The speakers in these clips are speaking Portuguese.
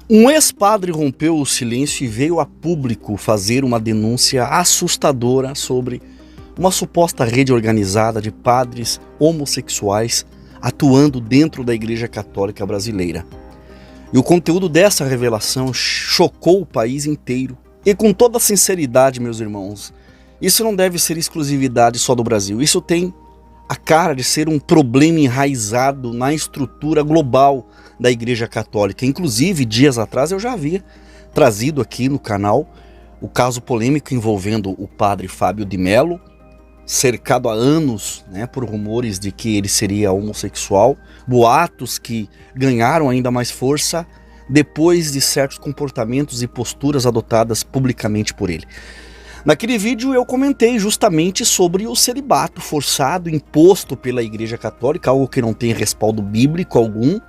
Um ex-padre rompeu o silêncio e veio a público fazer uma denúncia assustadora sobre uma suposta rede organizada de padres homossexuais atuando dentro da Igreja Católica Brasileira. E o conteúdo dessa revelação chocou o país inteiro. E com toda sinceridade, meus irmãos, isso não deve ser exclusividade só do Brasil. Isso tem a cara de ser um problema enraizado na estrutura global da Igreja Católica. Inclusive, dias atrás eu já havia trazido aqui no canal o caso polêmico envolvendo o padre Fábio de Mello, cercado há anos, por rumores de que ele seria homossexual, boatos que ganharam ainda mais força depois de certos comportamentos e posturas adotadas publicamente por ele. Naquele vídeo eu comentei justamente sobre o celibato forçado imposto pela Igreja Católica, algo que não tem respaldo bíblico algum,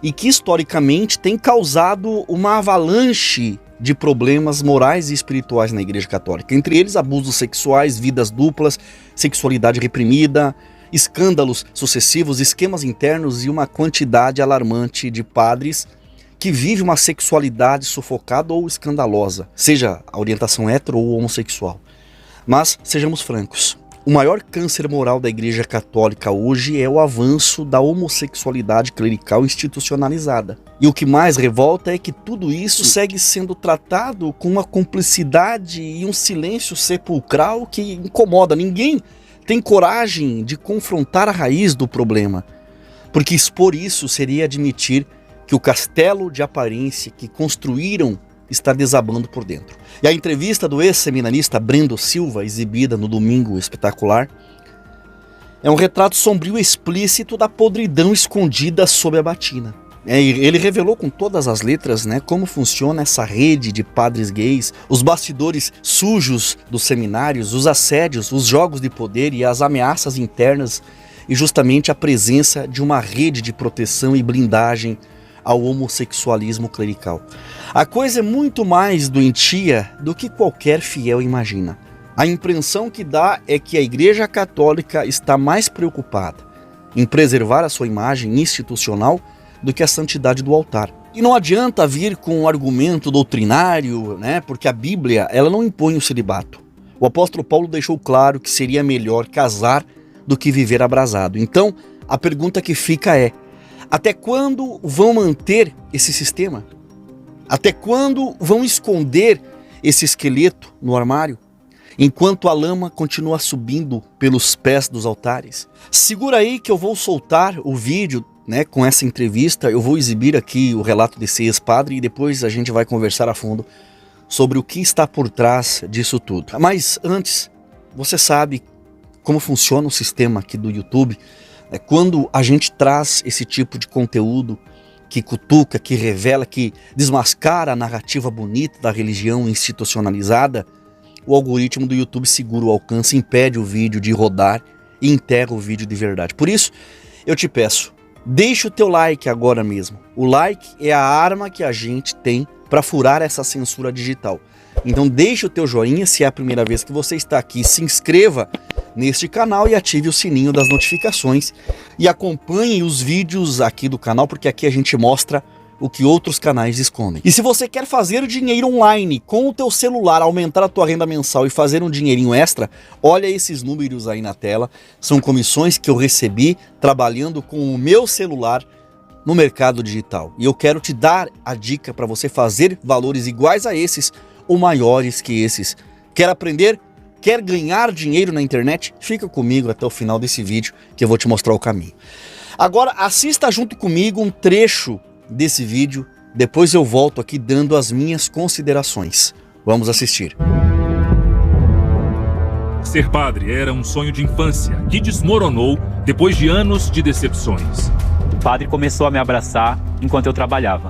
e que historicamente tem causado uma avalanche de problemas morais e espirituais na Igreja Católica. Entre eles, abusos sexuais, vidas duplas, sexualidade reprimida, escândalos sucessivos, esquemas internos e uma quantidade alarmante de padres que vivem uma sexualidade sufocada ou escandalosa, seja a orientação hetero ou homossexual. Mas, sejamos francos, o maior câncer moral da Igreja Católica hoje é o avanço da homossexualidade clerical institucionalizada. E o que mais revolta é que tudo isso segue sendo tratado com uma cumplicidade e um silêncio sepulcral que incomoda. Ninguém tem coragem de confrontar a raiz do problema, porque expor isso seria admitir que o castelo de aparência que construíram está desabando por dentro. E a entrevista do ex-seminarista Brendo Silva, exibida no Domingo Espetacular, é um retrato sombrio e explícito da podridão escondida sob a batina. Ele revelou com todas as letras como funciona essa rede de padres gays, os bastidores sujos dos seminários, os assédios, os jogos de poder e as ameaças internas, e justamente a presença de uma rede de proteção e blindagem ao homossexualismo clerical. A coisa é muito mais doentia do que qualquer fiel imagina. A impressão que dá é que a Igreja Católica está mais preocupada em preservar a sua imagem institucional do que a santidade do altar. E não adianta vir com um argumento doutrinário, porque a Bíblia ela não impõe o celibato. O apóstolo Paulo deixou claro que seria melhor casar do que viver abrasado. Então, a pergunta que fica é: até quando vão manter esse sistema? Até quando vão esconder esse esqueleto no armário, enquanto a lama continua subindo pelos pés dos altares? Segura aí que eu vou soltar o vídeo, com essa entrevista. Eu vou exibir aqui o relato desse ex-padre e depois a gente vai conversar a fundo sobre o que está por trás disso tudo. Mas antes, você sabe como funciona o sistema aqui do YouTube? Quando a gente traz esse tipo de conteúdo que cutuca, que revela, que desmascara a narrativa bonita da religião institucionalizada, o algoritmo do YouTube segura o alcance, impede o vídeo de rodar e enterra o vídeo de verdade. Por isso, eu te peço, deixa o teu like agora mesmo. O like é a arma que a gente tem para furar essa censura digital. Então deixa o teu joinha se é a primeira vez que você está aqui, se inscreva neste canal e ative o sininho das notificações e acompanhe os vídeos aqui do canal, porque aqui a gente mostra o que outros canais escondem. E se você quer fazer dinheiro online com o teu celular, aumentar a tua renda mensal e fazer um dinheirinho extra, olha esses números aí na tela, são comissões que eu recebi trabalhando com o meu celular no mercado digital. E eu quero te dar a dica para você fazer valores iguais a esses ou maiores que esses. Quer aprender? Quer ganhar dinheiro na internet? Fica comigo até o final desse vídeo que eu vou te mostrar o caminho. Agora assista junto comigo um trecho desse vídeo, depois eu volto aqui dando as minhas considerações. Vamos assistir. Ser padre era um sonho de infância que desmoronou depois de anos de decepções. O padre começou a me abraçar enquanto eu trabalhava.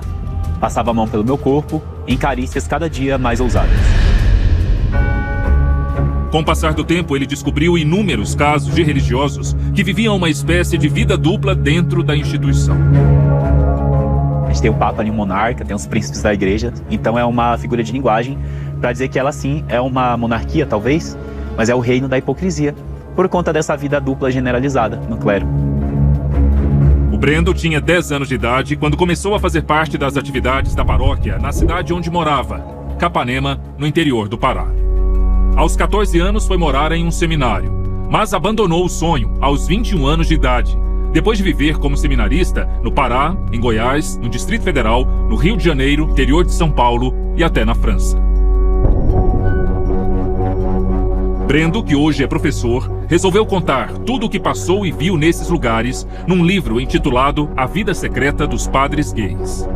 Passava a mão pelo meu corpo, em carícias cada dia mais ousadas. Com o passar do tempo, ele descobriu inúmeros casos de religiosos que viviam uma espécie de vida dupla dentro da instituição. A gente tem o Papa ali, um monarca, tem os príncipes da igreja, então é uma figura de linguagem para dizer que ela sim é uma monarquia, talvez, mas é o reino da hipocrisia, por conta dessa vida dupla generalizada no clero. O Brendo tinha 10 anos de idade quando começou a fazer parte das atividades da paróquia na cidade onde morava, Capanema, no interior do Pará. Aos 14 anos foi morar em um seminário, mas abandonou o sonho aos 21 anos de idade, depois de viver como seminarista no Pará, em Goiás, no Distrito Federal, no Rio de Janeiro, interior de São Paulo e até na França. Brendo, que hoje é professor, resolveu contar tudo o que passou e viu nesses lugares num livro intitulado A Vida Secreta dos Padres Gays.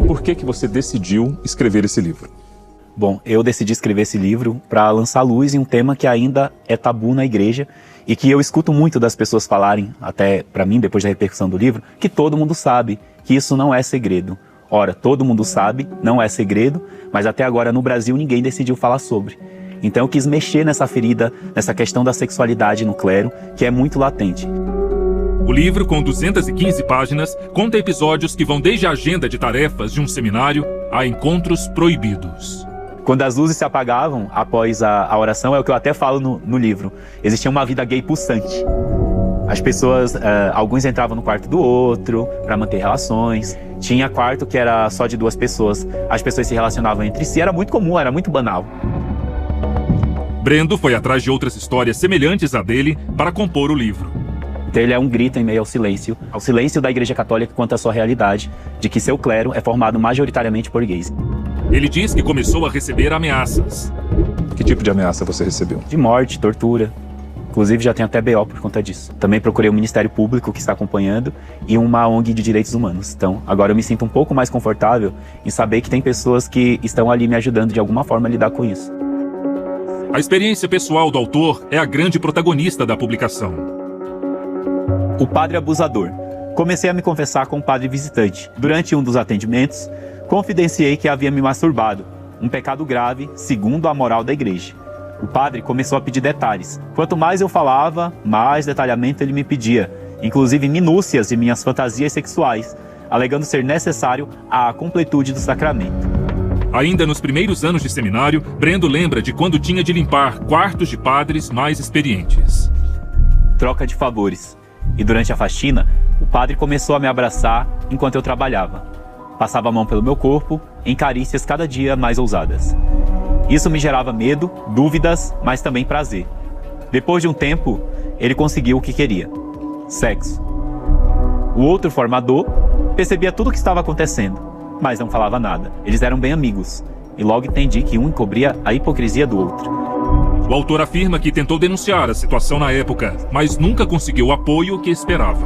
Por que você decidiu escrever esse livro? Bom, eu decidi escrever esse livro para lançar luz em um tema que ainda é tabu na igreja e que eu escuto muito das pessoas falarem, até para mim, depois da repercussão do livro, que todo mundo sabe que isso não é segredo. Ora, todo mundo sabe, não é segredo, mas até agora no Brasil ninguém decidiu falar sobre. Então eu quis mexer nessa ferida, nessa questão da sexualidade no clero, que é muito latente. O livro, com 215 páginas, conta episódios que vão desde a agenda de tarefas de um seminário a encontros proibidos. Quando as luzes se apagavam após a oração, é o que eu até falo no livro, existia uma vida gay pulsante. As pessoas, alguns entravam no quarto do outro para manter relações. Tinha quarto que era só de 2 pessoas. As pessoas se relacionavam entre si, era muito comum, era muito banal. Brendo foi atrás de outras histórias semelhantes à dele para compor o livro. Então ele é um grito em meio ao silêncio da Igreja Católica quanto à sua realidade, de que seu clero é formado majoritariamente por gays. Ele diz que começou a receber ameaças. Que tipo de ameaça você recebeu? De morte, tortura. Inclusive já tem até BO por conta disso. Também procurei o Ministério Público, que está acompanhando, e uma ONG de direitos humanos. Então, agora eu me sinto um pouco mais confortável em saber que tem pessoas que estão ali me ajudando de alguma forma a lidar com isso. A experiência pessoal do autor é a grande protagonista da publicação. O padre abusador. Comecei a me confessar com o padre visitante. Durante um dos atendimentos, confidenciei que havia me masturbado, um pecado grave, segundo a moral da igreja. O padre começou a pedir detalhes. Quanto mais eu falava, mais detalhamento ele me pedia, inclusive minúcias de minhas fantasias sexuais, alegando ser necessário a completude do sacramento. Ainda nos primeiros anos de seminário, Brendo lembra de quando tinha de limpar quartos de padres mais experientes. Troca de favores. E durante a faxina, o padre começou a me abraçar enquanto eu trabalhava. Passava a mão pelo meu corpo, em carícias cada dia mais ousadas. Isso me gerava medo, dúvidas, mas também prazer. Depois de um tempo, ele conseguiu o que queria: sexo. O outro formador percebia tudo o que estava acontecendo, mas não falava nada. Eles eram bem amigos, e logo entendi que um encobria a hipocrisia do outro. O autor afirma que tentou denunciar a situação na época, mas nunca conseguiu o apoio que esperava.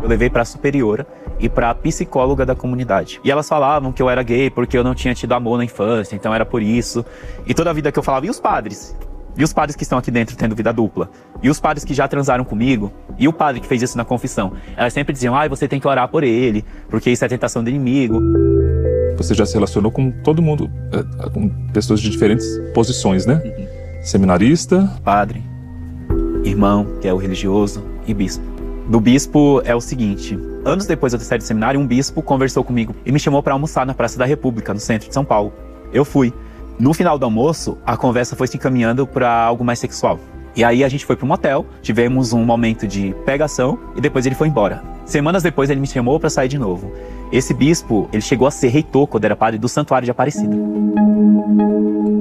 Eu levei para a superiora e para a psicóloga da comunidade. E elas falavam que eu era gay porque eu não tinha tido amor na infância, então era por isso. E toda a vida que eu falava, e os padres? E os padres que estão aqui dentro tendo vida dupla? E os padres que já transaram comigo? E o padre que fez isso na confissão? Elas sempre diziam, você tem que orar por ele, porque isso é tentação do inimigo. Você já se relacionou com todo mundo, com pessoas de diferentes posições, né? Seminarista, padre, irmão, que é o religioso, e bispo. Do bispo é o seguinte: anos depois de eu ter saído do seminário, um bispo conversou comigo e me chamou para almoçar na Praça da República, no centro de São Paulo. Eu fui. No final do almoço, a conversa foi se encaminhando para algo mais sexual. E aí a gente foi para um motel, tivemos um momento de pegação e depois ele foi embora. Semanas depois ele me chamou para sair de novo. Esse bispo, ele chegou a ser reitor, quando era padre do Santuário de Aparecida.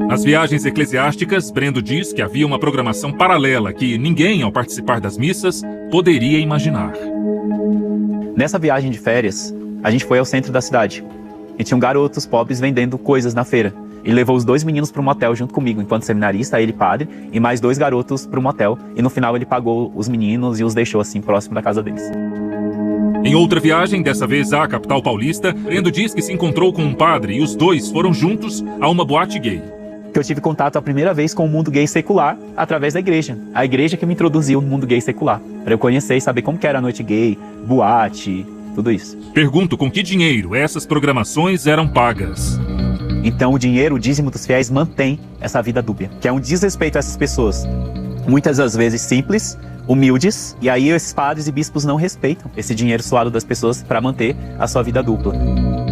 Nas viagens eclesiásticas, Brendo diz que havia uma programação paralela que ninguém, ao participar das missas, poderia imaginar. Nessa viagem de férias, a gente foi ao centro da cidade. E tinham garotos pobres vendendo coisas na feira. Ele levou os 2 meninos para um motel junto comigo, enquanto seminarista, ele padre, e mais 2 garotos para um motel. E no final ele pagou os meninos e os deixou assim próximo da casa deles. Em outra viagem, dessa vez à capital paulista, Brendo diz que se encontrou com um padre e os dois foram juntos a uma boate gay. Que eu tive contato a primeira vez com o mundo gay secular através da igreja. A igreja que me introduziu no mundo gay secular. Para eu conhecer e saber como que era a noite gay, boate, tudo isso. Pergunto com que dinheiro essas programações eram pagas. Então o dinheiro, o dízimo dos fiéis, mantém essa vida dúbia, que é um desrespeito a essas pessoas. Muitas das vezes simples, humildes, e aí esses padres e bispos não respeitam esse dinheiro suado das pessoas para manter a sua vida dupla.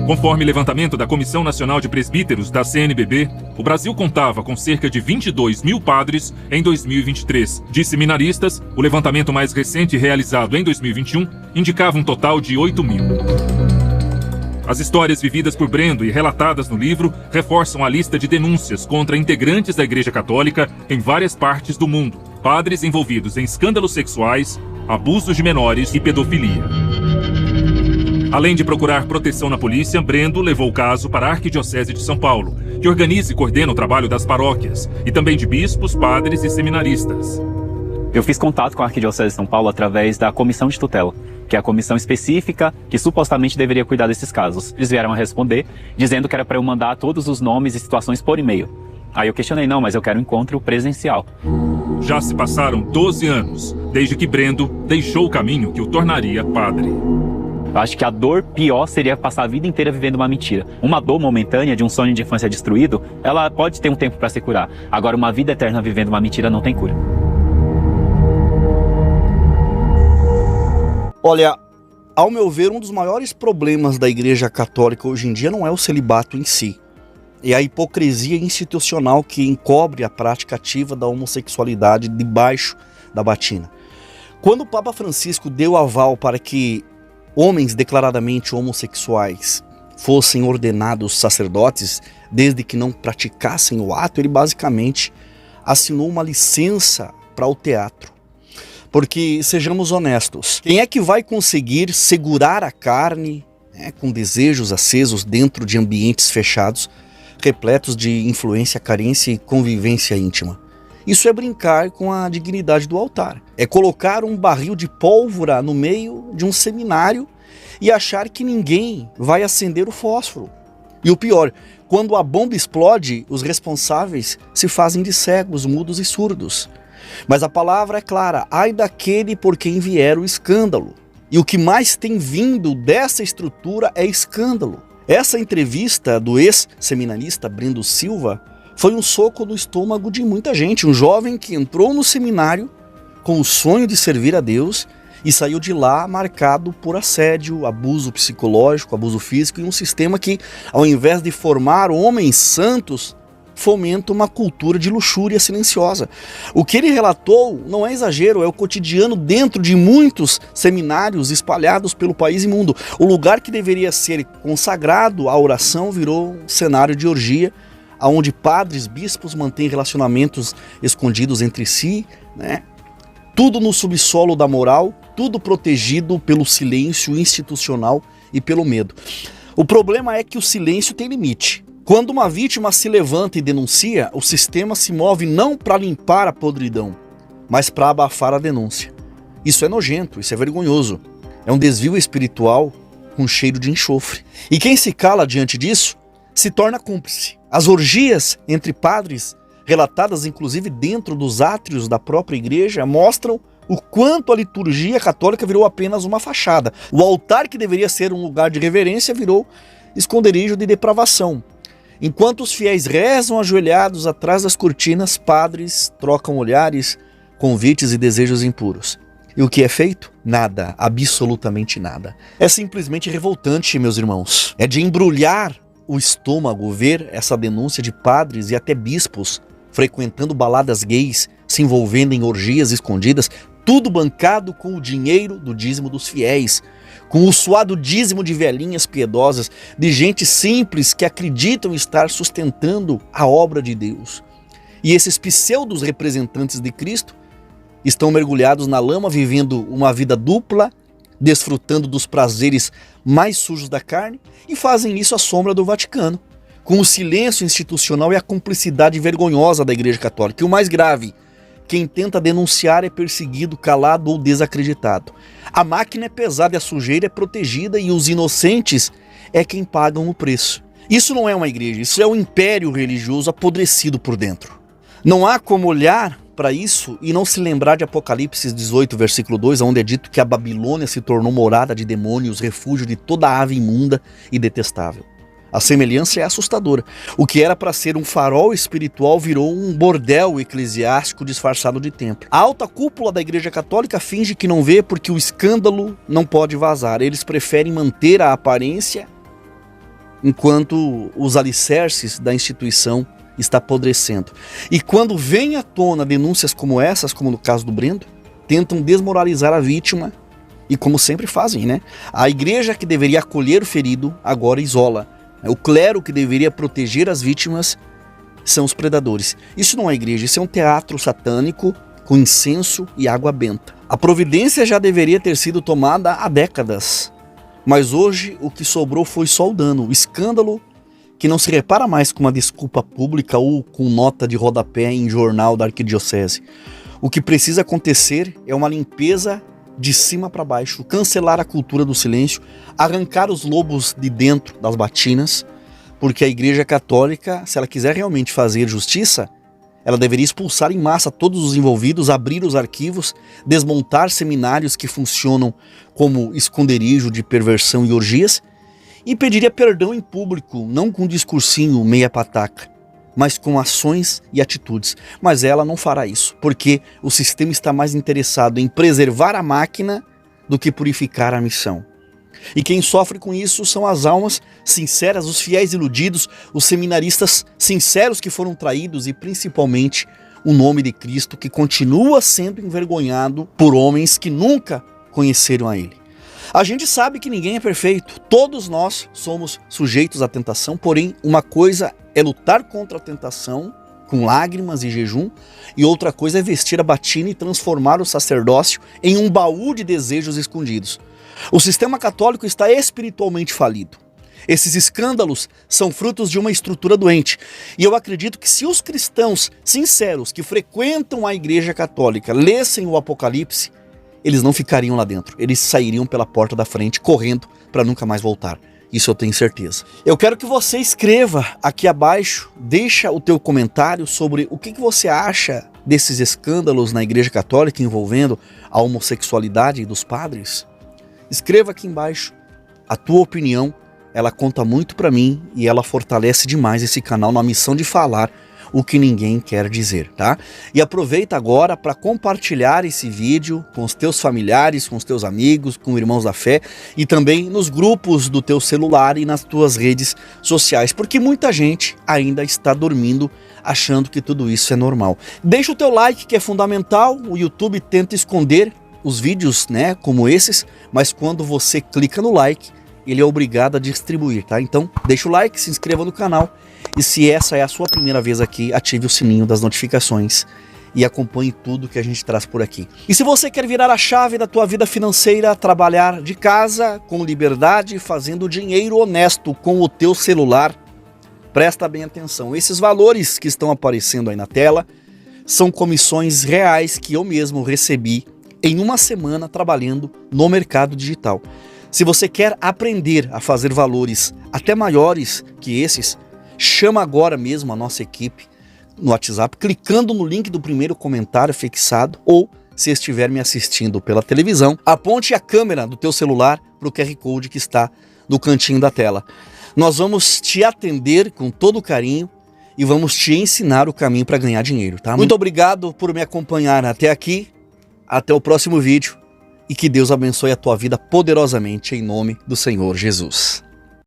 Conforme levantamento da Comissão Nacional de Presbíteros da CNBB, o Brasil contava com cerca de 22 mil padres em 2023. De seminaristas, o levantamento mais recente realizado em 2021 indicava um total de 8 mil. As histórias vividas por Brendo e relatadas no livro reforçam a lista de denúncias contra integrantes da Igreja Católica em várias partes do mundo, padres envolvidos em escândalos sexuais, abusos de menores e pedofilia. Além de procurar proteção na polícia, Brendo levou o caso para a Arquidiocese de São Paulo, que organiza e coordena o trabalho das paróquias, e também de bispos, padres e seminaristas. Eu fiz contato com a Arquidiocese de São Paulo através da Comissão de Tutela, que é a comissão específica que supostamente deveria cuidar desses casos. Eles vieram a responder, dizendo que era para eu mandar todos os nomes e situações por e-mail. Aí eu questionei, não, mas eu quero um encontro presencial. Já se passaram 12 anos, desde que Brendo deixou o caminho que o tornaria padre. Eu acho que a dor pior seria passar a vida inteira vivendo uma mentira. Uma dor momentânea de um sonho de infância destruído, ela pode ter um tempo para se curar. Agora, uma vida eterna vivendo uma mentira não tem cura. Olha, ao meu ver, um dos maiores problemas da Igreja Católica hoje em dia não é o celibato em si. É a hipocrisia institucional que encobre a prática ativa da homossexualidade debaixo da batina. Quando o Papa Francisco deu aval para que homens declaradamente homossexuais fossem ordenados sacerdotes, desde que não praticassem o ato, ele basicamente assinou uma licença para o teatro. Porque, sejamos honestos, quem é que vai conseguir segurar a carne, com desejos acesos dentro de ambientes fechados, repletos de influência, carência e convivência íntima? Isso é brincar com a dignidade do altar. É colocar um barril de pólvora no meio de um seminário e achar que ninguém vai acender o fósforo. E o pior, quando a bomba explode, os responsáveis se fazem de cegos, mudos e surdos. Mas a palavra é clara: ai daquele por quem vier o escândalo. E o que mais tem vindo dessa estrutura é escândalo. Essa entrevista do ex-seminarista Brendo Silva foi um soco no estômago de muita gente. Um jovem que entrou no seminário com o sonho de servir a Deus e saiu de lá marcado por assédio, abuso psicológico, abuso físico e um sistema que, ao invés de formar homens santos, fomenta uma cultura de luxúria silenciosa. O que ele relatou não é exagero, é o cotidiano dentro de muitos seminários espalhados pelo país e mundo. O lugar que deveria ser consagrado à oração virou um cenário de orgia, onde padres, bispos mantêm relacionamentos escondidos entre si, Tudo no subsolo da moral, tudo protegido pelo silêncio institucional e pelo medo. O problema é que o silêncio tem limite. Quando uma vítima se levanta e denuncia, o sistema se move não para limpar a podridão, mas para abafar a denúncia. Isso é nojento, isso é vergonhoso. É um desvio espiritual com cheiro de enxofre. E quem se cala diante disso se torna cúmplice. As orgias entre padres, relatadas inclusive dentro dos átrios da própria igreja, mostram o quanto a liturgia católica virou apenas uma fachada. O altar, que deveria ser um lugar de reverência, virou esconderijo de depravação. Enquanto os fiéis rezam ajoelhados atrás das cortinas, padres trocam olhares, convites e desejos impuros. E o que é feito? Nada, absolutamente nada. É simplesmente revoltante, meus irmãos. É de embrulhar o estômago ver essa denúncia de padres e até bispos frequentando baladas gays, se envolvendo em orgias escondidas, tudo bancado com o dinheiro do dízimo dos fiéis, com o suado dízimo de velhinhas piedosas, de gente simples que acreditam estar sustentando a obra de Deus. E esses pseudos representantes de Cristo estão mergulhados na lama, vivendo uma vida dupla, desfrutando dos prazeres mais sujos da carne, e fazem isso à sombra do Vaticano, com o silêncio institucional e a cumplicidade vergonhosa da Igreja Católica. E o mais grave, quem tenta denunciar é perseguido, calado ou desacreditado. A máquina é pesada e a sujeira é protegida, e os inocentes é quem pagam o preço. Isso não é uma igreja, isso é um império religioso apodrecido por dentro. Não há como olhar para isso e não se lembrar de Apocalipse 18, versículo 2, onde é dito que a Babilônia se tornou morada de demônios, refúgio de toda ave imunda e detestável. A semelhança é assustadora. O que era para ser um farol espiritual virou um bordel eclesiástico disfarçado de templo. A alta cúpula da Igreja Católica finge que não vê porque o escândalo não pode vazar. Eles preferem manter a aparência enquanto os alicerces da instituição está apodrecendo. E quando vem à tona denúncias como essas, como no caso do Brendo, tentam desmoralizar a vítima e como sempre fazem, né? A igreja que deveria acolher o ferido agora isola. O clero que deveria proteger as vítimas são os predadores. Isso não é igreja, isso é um teatro satânico com incenso e água benta. A providência já deveria ter sido tomada há décadas, mas hoje o que sobrou foi só o dano, o escândalo que não se repara mais com uma desculpa pública ou com nota de rodapé em jornal da arquidiocese. O que precisa acontecer é uma limpeza de cima para baixo, cancelar a cultura do silêncio, arrancar os lobos de dentro das batinas, porque a Igreja Católica, se ela quiser realmente fazer justiça, ela deveria expulsar em massa todos os envolvidos, abrir os arquivos, desmontar seminários que funcionam como esconderijo de perversão e orgias, e pediria perdão em público, não com um discursinho meia pataca, mas com ações e atitudes. Mas ela não fará isso, porque o sistema está mais interessado em preservar a máquina do que purificar a missão. E quem sofre com isso são as almas sinceras, os fiéis iludidos, os seminaristas sinceros que foram traídos e principalmente o nome de Cristo que continua sendo envergonhado por homens que nunca conheceram a Ele. A gente sabe que ninguém é perfeito, todos nós somos sujeitos à tentação, porém uma coisa é lutar contra a tentação com lágrimas e jejum, e outra coisa é vestir a batina e transformar o sacerdócio em um baú de desejos escondidos. O sistema católico está espiritualmente falido. Esses escândalos são frutos de uma estrutura doente. E eu acredito que se os cristãos sinceros que frequentam a Igreja Católica lessem o Apocalipse, eles não ficariam lá dentro. Eles sairiam pela porta da frente, correndo para nunca mais voltar. Isso eu tenho certeza. Eu quero que você escreva aqui abaixo, deixa o teu comentário sobre o que você acha desses escândalos na Igreja Católica envolvendo a homossexualidade dos padres. Escreva aqui embaixo a tua opinião, ela conta muito para mim e ela fortalece demais esse canal na missão de falar o que ninguém quer dizer, tá? E aproveita agora para compartilhar esse vídeo com os teus familiares, com os teus amigos, com irmãos da fé e também nos grupos do teu celular e nas tuas redes sociais, porque muita gente ainda está dormindo achando que tudo isso é normal. Deixa o teu like que é fundamental, o YouTube tenta esconder os vídeos, né, como esses, mas quando você clica no like, ele é obrigado a distribuir, tá? Então, deixa o like, se inscreva no canal e se essa é a sua primeira vez aqui, ative o sininho das notificações e acompanhe tudo que a gente traz por aqui. E se você quer virar a chave da tua vida financeira, trabalhar de casa, com liberdade, fazendo dinheiro honesto com o teu celular, presta bem atenção. Esses valores que estão aparecendo aí na tela são comissões reais que eu mesmo recebi em uma semana trabalhando no mercado digital. Se você quer aprender a fazer valores até maiores que esses, chama agora mesmo a nossa equipe no WhatsApp, clicando no link do primeiro comentário fixado, ou se estiver me assistindo pela televisão, aponte a câmera do teu celular para o QR Code que está no cantinho da tela. Nós vamos te atender com todo carinho e vamos te ensinar o caminho para ganhar dinheiro, tá? Muito obrigado por me acompanhar até aqui. Até o próximo vídeo e que Deus abençoe a tua vida poderosamente em nome do Senhor Jesus.